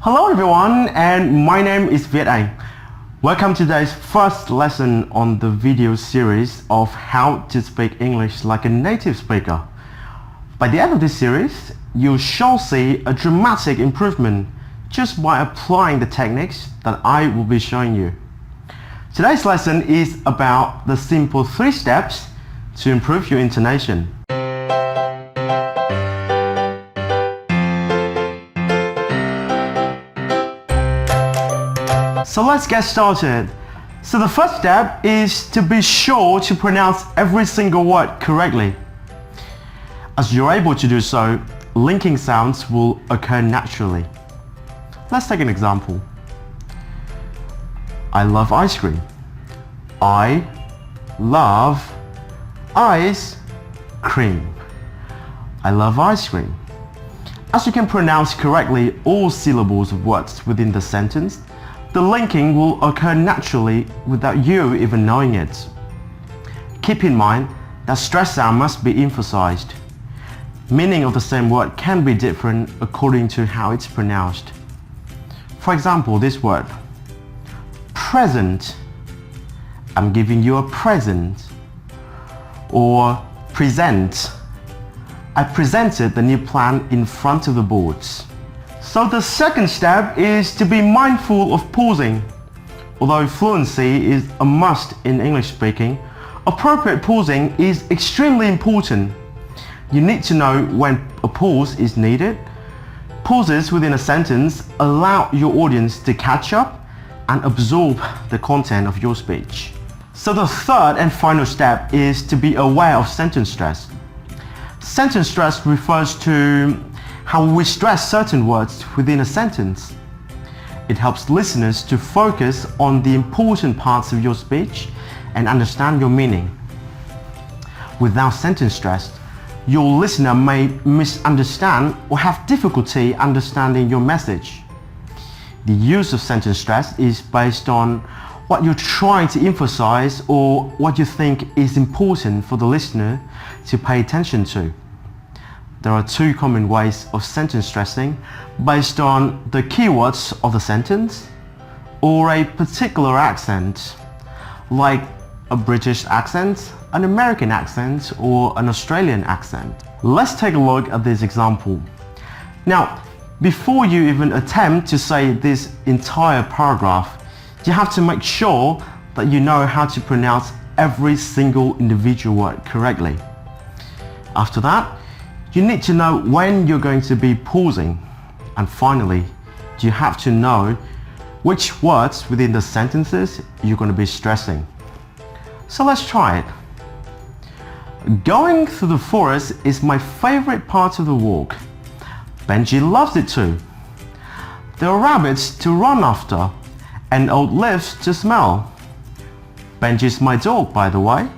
Hello everyone, and my name is Viet Anh. Welcome to today's first lesson on the video series of how to speak English like a native speaker. By the end of this series, you shall see a dramatic improvement just by applying the techniques that I will be showing you. Today's lesson is about the simple 3 steps to improve your intonation. So let's get started. So the first step is to be sure to pronounce every single word correctly. As you're able to do so, linking sounds will occur naturally. Let's take an example. I love ice cream. I love ice cream. I love ice cream. As you can pronounce correctly all syllables of words within the sentence, the linking will occur naturally without you even knowing it. Keep in mind that stress sound must be emphasized. Meaning of the same word can be different according to how it's pronounced. For example, this word, present. I'm giving you a present. Or present. I presented the new plan in front of the boards. So the second step is to be mindful of pausing. Although fluency is a must in English speaking, appropriate pausing is extremely important. You need to know when a pause is needed. Pauses within a sentence allow your audience to catch up and absorb the content of your speech. So the third and final step is to be aware of sentence stress. Sentence stress refers to how we stress certain words within a sentence. It helps listeners to focus on the important parts of your speech and understand your meaning. Without sentence stress, your listener may misunderstand or have difficulty understanding your message. The use of sentence stress is based on what you're trying to emphasize or what you think is important for the listener to pay attention to. There are 2 common ways of sentence stressing based on the keywords of the sentence or a particular accent, like a British accent, an American accent, or an Australian accent. Let's take a look at this example. Now, before you even attempt to say this entire paragraph, you have to make sure that you know how to pronounce every single individual word correctly. After that, you need to know when you're going to be pausing. And finally, you have to know which words within the sentences you're going to be stressing. So let's try it. Going through the forest is my favorite part of the walk. Benji loves it too. There are rabbits to run after and old leaves to smell. Benji's my dog, by the way,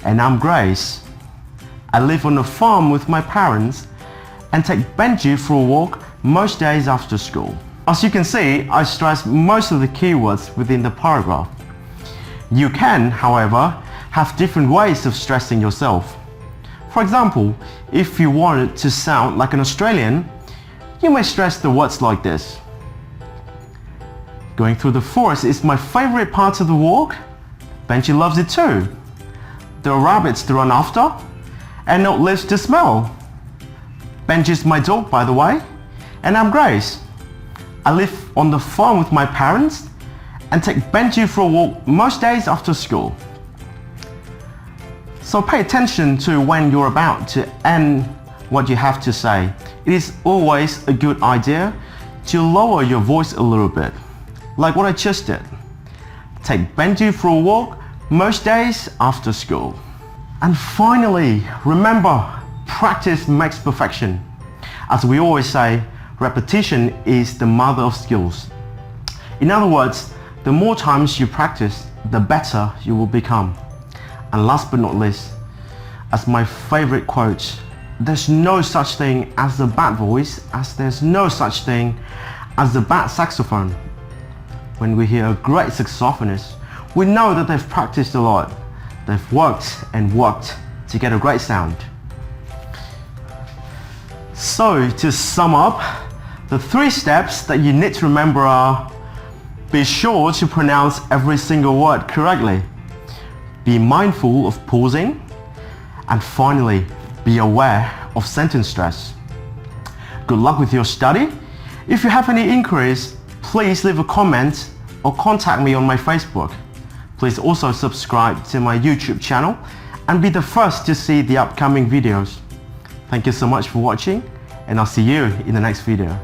and I'm Grace. I live on a farm with my parents and take Benji for a walk most days after school. As you can see, I stress most of the keywords within the paragraph. You can, however, have different ways of stressing yourself. For example, if you wanted to sound like an Australian, you may stress the words like this. Going through the forest is my favorite part of the walk. Benji loves it too. There are rabbits to run after and no leaves to smell. Benji's my dog, by the way, and I'm Grace. I live on the farm with my parents and take Benji for a walk most days after school. So pay attention to when you're about to end what you have to say. It is always a good idea to lower your voice a little bit, like what I just did. Take Benji for a walk most days after school. And finally, remember, practice makes perfection. As we always say, repetition is the mother of skills. In other words, the more times you practice, the better you will become. And last but not least, as my favorite quote, there's no such thing as a bad voice as there's no such thing as a bad saxophone. When we hear a great saxophonist, we know that they've practiced a lot. They've worked and worked to get a great sound. So to sum up, The 3 steps that you need to remember are: be sure to pronounce every single word correctly, be mindful of pausing, and finally, be aware of sentence stress. Good luck with your study. If you have any inquiries, please leave a comment or contact me on my Facebook. Please also subscribe to my YouTube channel and be the first to see the upcoming videos. Thank you so much for watching, and I'll see you in the next video.